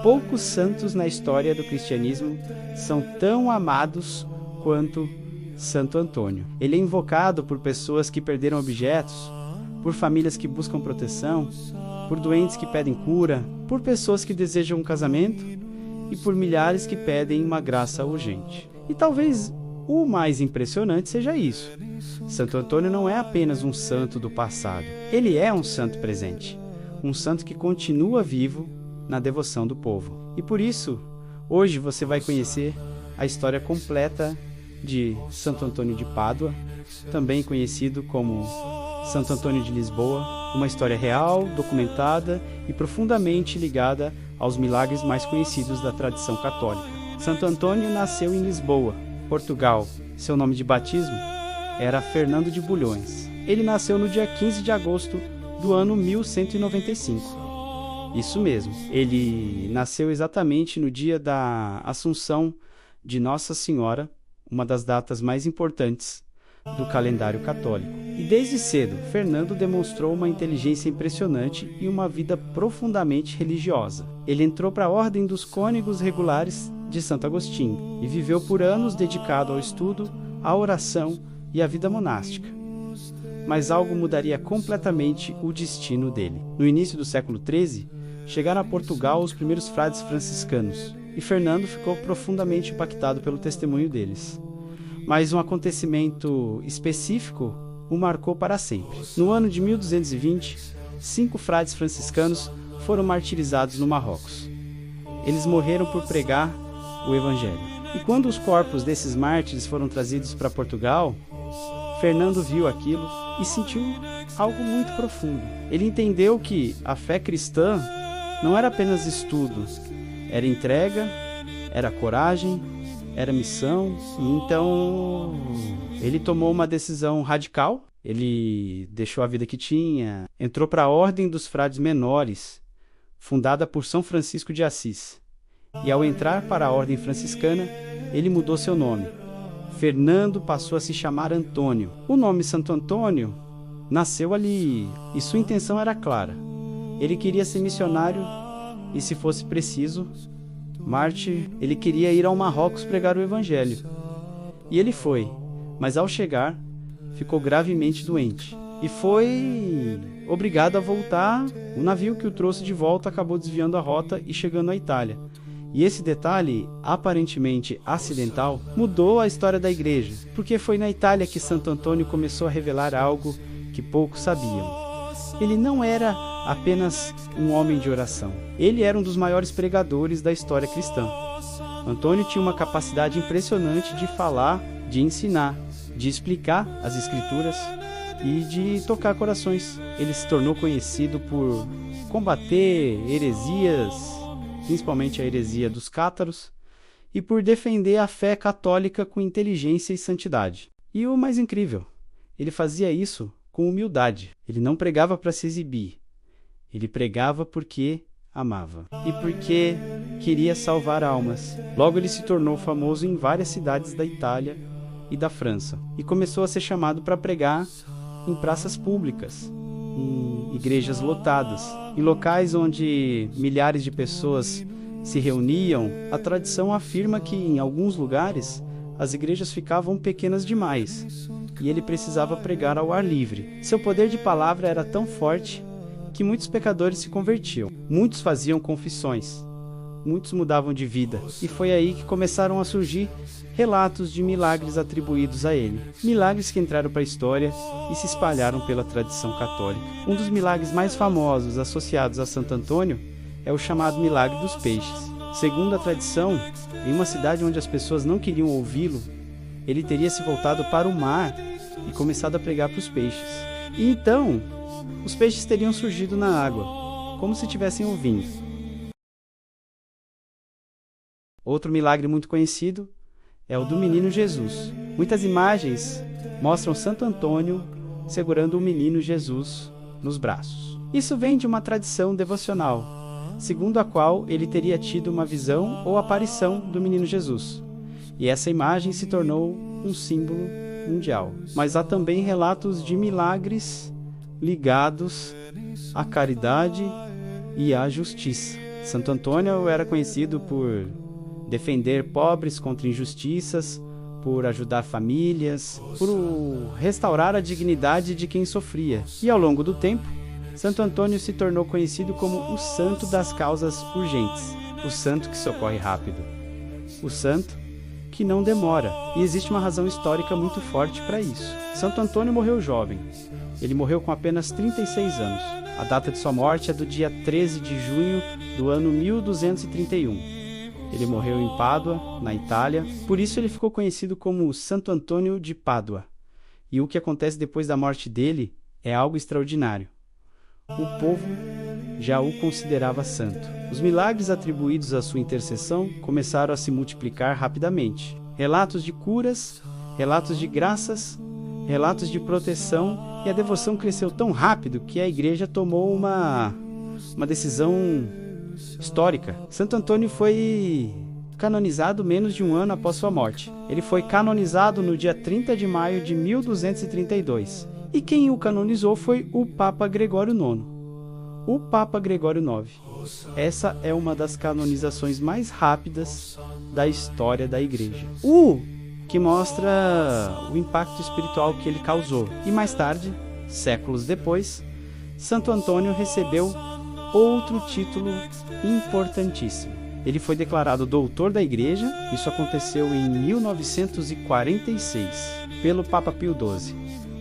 Poucos santos na história do cristianismo são tão amados quanto Santo Antônio. Ele é invocado por pessoas que perderam objetos, por famílias que buscam proteção, por doentes que pedem cura, por pessoas que desejam um casamento e por milhares que pedem uma graça urgente. E talvez o mais impressionante seja isso. Santo Antônio não é apenas um santo do passado. Ele é um santo presente. Um santo que continua vivo na devoção do povo. E por isso, hoje você vai conhecer a história completa de Santo Antônio de Pádua, também conhecido como Santo Antônio de Lisboa, uma história real, documentada e profundamente ligada aos milagres mais conhecidos da tradição católica. Santo Antônio nasceu em Lisboa, Portugal. Seu nome de batismo era Fernando de Bulhões. Ele nasceu no dia 15 de agosto do ano 1195. Isso mesmo, ele nasceu exatamente no dia da Assunção de Nossa Senhora, uma das datas mais importantes do calendário católico. E desde cedo, Fernando demonstrou uma inteligência impressionante e uma vida profundamente religiosa. Ele entrou para a Ordem dos Cônegos Regulares de Santo Agostinho e viveu por anos dedicado ao estudo, à oração e à vida monástica. Mas algo mudaria completamente o destino dele. No início do século XIII, chegaram a Portugal os primeiros frades franciscanos, e Fernando ficou profundamente impactado pelo testemunho deles. Mas um acontecimento específico o marcou para sempre. No ano de 1220, 5 frades franciscanos foram martirizados no Marrocos. Eles morreram por pregar o Evangelho. E quando os corpos desses mártires foram trazidos para Portugal, Fernando viu aquilo e sentiu algo muito profundo. Ele entendeu que a fé cristã não era apenas estudo, era entrega, era coragem, era missão. E então ele tomou uma decisão radical. Ele deixou a vida que tinha, entrou para a Ordem dos Frades Menores, fundada por São Francisco de Assis. E ao entrar para a Ordem Franciscana, ele mudou seu nome. Fernando passou a se chamar Antônio. O nome Santo Antônio nasceu ali e sua intenção era clara. Ele queria ser missionário e, se fosse preciso, mártir. Ele queria ir ao Marrocos pregar o Evangelho. E ele foi, mas ao chegar, ficou gravemente doente e foi obrigado a voltar. O navio que o trouxe de volta acabou desviando a rota e chegando à Itália. E esse detalhe, aparentemente acidental, mudou a história da igreja, porque foi na Itália que Santo Antônio começou a revelar algo que poucos sabiam. Ele não era apenas um homem de oração. Ele era um dos maiores pregadores da história cristã. Antônio tinha uma capacidade impressionante de falar, de ensinar, de explicar as Escrituras e de tocar corações. Ele se tornou conhecido por combater heresias, principalmente a heresia dos cátaros, e por defender a fé católica com inteligência e santidade. E o mais incrível, ele fazia isso com humildade. Ele não pregava para se exibir. Ele pregava porque amava e porque queria salvar almas. Logo ele se tornou famoso em várias cidades da Itália e da França e começou a ser chamado para pregar em praças públicas, em igrejas lotadas, em locais onde milhares de pessoas se reuniam. A tradição afirma que em alguns lugares as igrejas ficavam pequenas demais e ele precisava pregar ao ar livre. Seu poder de palavra era tão forte que muitos pecadores se convertiam. Muitos faziam confissões, muitos mudavam de vida, e foi aí que começaram a surgir relatos de milagres atribuídos a ele. Milagres que entraram para a história e se espalharam pela tradição católica. Um dos milagres mais famosos associados a Santo Antônio é o chamado Milagre dos Peixes. Segundo a tradição, em uma cidade onde as pessoas não queriam ouvi-lo, ele teria se voltado para o mar e começado a pregar para os peixes. E então, os peixes teriam surgido na água, como se estivessem ouvindo. Outro milagre muito conhecido é o do menino Jesus. Muitas imagens mostram Santo Antônio segurando o menino Jesus nos braços. Isso vem de uma tradição devocional, segundo a qual ele teria tido uma visão ou aparição do menino Jesus. E essa imagem se tornou um símbolo mundial. Mas há também relatos de milagres ligados à caridade e à justiça. Santo Antônio era conhecido por defender pobres contra injustiças, por ajudar famílias, por restaurar a dignidade de quem sofria. E ao longo do tempo, Santo Antônio se tornou conhecido como o santo das causas urgentes, o santo que socorre rápido, o santo que não demora. E existe uma razão histórica muito forte para isso. Santo Antônio morreu jovem. Ele morreu com apenas 36 anos. A data de sua morte é do dia 13 de junho do ano 1231. Ele morreu em Pádua, na Itália, por isso ele ficou conhecido como Santo Antônio de Pádua. E o que acontece depois da morte dele é algo extraordinário. O povo já o considerava santo. Os milagres atribuídos à sua intercessão começaram a se multiplicar rapidamente. Relatos de curas, relatos de graças, relatos de proteção, e a devoção cresceu tão rápido que a igreja tomou uma decisão histórica. Santo Antônio foi canonizado menos de um ano após sua morte. Ele foi canonizado no dia 30 de maio de 1232. E quem o canonizou foi o Papa Gregório IX. O Papa Gregório IX. Essa é uma das canonizações mais rápidas da história da igreja. Que mostra o impacto espiritual que ele causou. E mais tarde, séculos depois, Santo Antônio recebeu outro título importantíssimo. Ele foi declarado doutor da igreja. Isso aconteceu em 1946, pelo Papa Pio XII.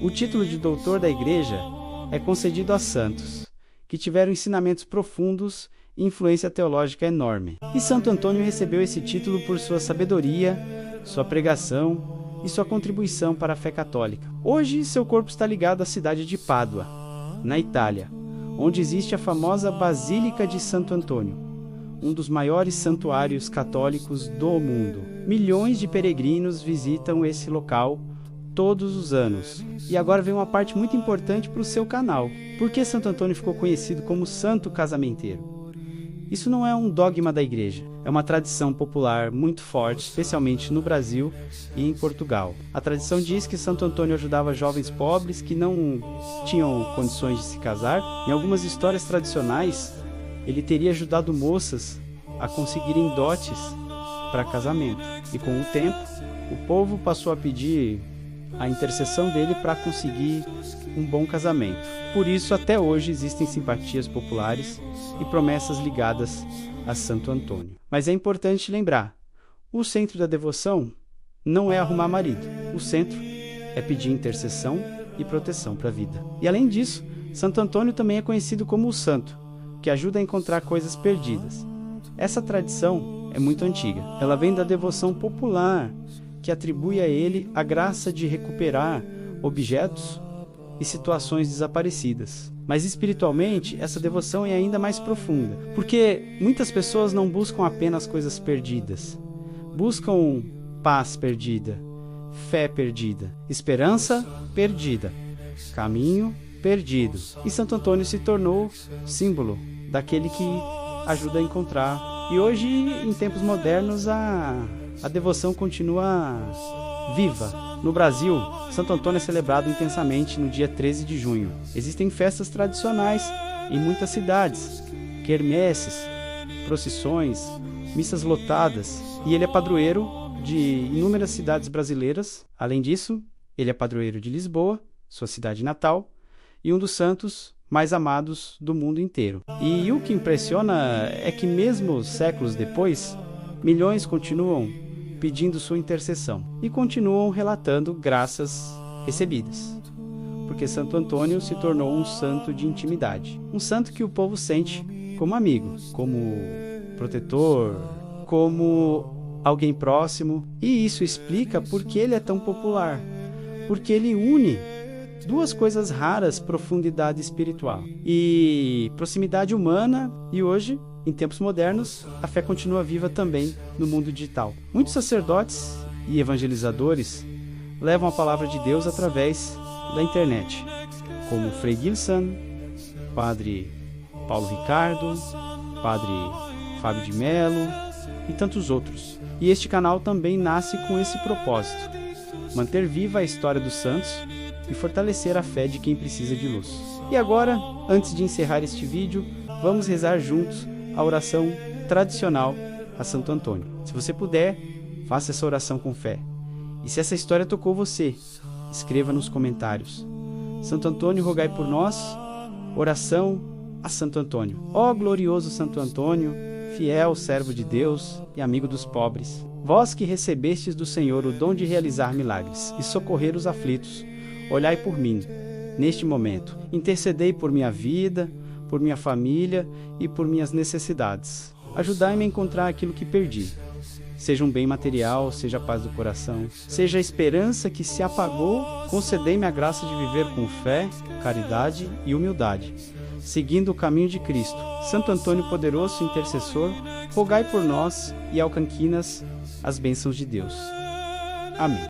O título de doutor da igreja é concedido a santos que tiveram ensinamentos profundos e influência teológica enorme. E Santo Antônio recebeu esse título por sua sabedoria, sua pregação e sua contribuição para a fé católica. Hoje, seu corpo está ligado à cidade de Pádua, na Itália, onde existe a famosa Basílica de Santo Antônio, um dos maiores santuários católicos do mundo. Milhões de peregrinos visitam esse local todos os anos. E agora vem uma parte muito importante para o seu canal. Por que Santo Antônio ficou conhecido como santo casamenteiro? Isso não é um dogma da igreja, é uma tradição popular muito forte, especialmente no Brasil e em Portugal. A tradição diz que Santo Antônio ajudava jovens pobres que não tinham condições de se casar. Em algumas histórias tradicionais, ele teria ajudado moças a conseguirem dotes para casamento. E com o tempo, o povo passou a pedir a intercessão dele para conseguir um bom casamento. Por isso, até hoje, existem simpatias populares e promessas ligadas a Santo Antônio. Mas é importante lembrar, o centro da devoção não é arrumar marido. O centro é pedir intercessão e proteção para a vida. E além disso, Santo Antônio também é conhecido como o santo, que ajuda a encontrar coisas perdidas. Essa tradição é muito antiga. Ela vem da devoção popular, que atribui a ele a graça de recuperar objetos e situações desaparecidas. Mas espiritualmente, essa devoção é ainda mais profunda, porque muitas pessoas não buscam apenas coisas perdidas, buscam paz perdida, fé perdida, esperança perdida, caminho perdido. E Santo Antônio se tornou símbolo daquele que ajuda a encontrar. E hoje, em tempos modernos, a devoção continua viva. No Brasil, Santo Antônio é celebrado intensamente no dia 13 de junho. Existem festas tradicionais em muitas cidades, quermesses, procissões, missas lotadas, e ele é padroeiro de inúmeras cidades brasileiras. Além disso, ele é padroeiro de Lisboa, sua cidade natal, e um dos santos mais amados do mundo inteiro. E o que impressiona é que mesmo séculos depois, milhões continuam pedindo sua intercessão e continuam relatando graças recebidas, porque Santo Antônio se tornou um santo de intimidade, um santo que o povo sente como amigo, como protetor, como alguém próximo. E isso explica por que ele é tão popular, porque ele une duas coisas raras: profundidade espiritual e proximidade humana. E hoje, em tempos modernos, a fé continua viva também no mundo digital. Muitos sacerdotes e evangelizadores levam a palavra de Deus através da internet, como Frei Gilson, Padre Paulo Ricardo, Padre Fábio de Mello e tantos outros. E este canal também nasce com esse propósito: manter viva a história dos santos e fortalecer a fé de quem precisa de luz. E agora, antes de encerrar este vídeo, vamos rezar juntos a oração tradicional a Santo Antônio. Se você puder, faça essa oração com fé. E se essa história tocou você, escreva nos comentários. Santo Antônio, rogai por nós. Oração a Santo Antônio. Ó glorioso Santo Antônio, fiel servo de Deus e amigo dos pobres, vós que recebestes do Senhor o dom de realizar milagres e socorrer os aflitos, olhai por mim, neste momento. Intercedei por minha vida, por minha família e por minhas necessidades. Ajudai-me a encontrar aquilo que perdi. Seja um bem material, seja a paz do coração, seja a esperança que se apagou, concedei-me a graça de viver com fé, caridade e humildade, seguindo o caminho de Cristo. Santo Antônio poderoso intercessor, rogai por nós e alcanquinas as bênçãos de Deus. Amém.